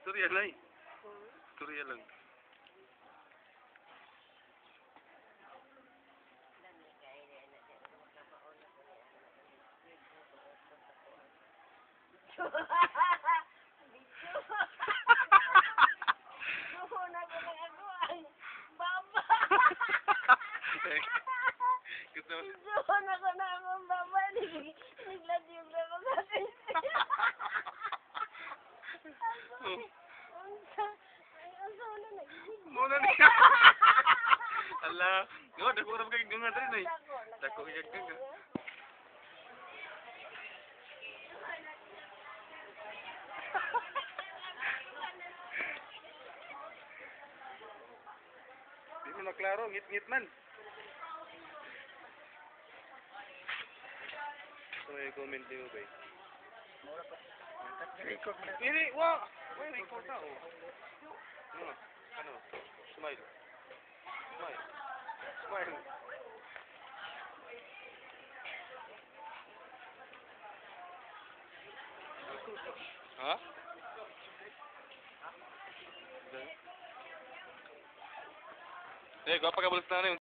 Istorya lang. Istorya lang. Gusto mo? Doon ako na akong baba. Nagladyog na ako sa pencil. Ang solo na. Muna niya. Ala. No, dako ra kay gunga diri nay. Dako kay gunga. Di mo na klaro, ngit-ngit man. So, i-comment din mo ba? Ini, wah! Why record na, oh? Ano? Smile. Smile. Smile. Ha? Eh, gua pakai bulat na rin.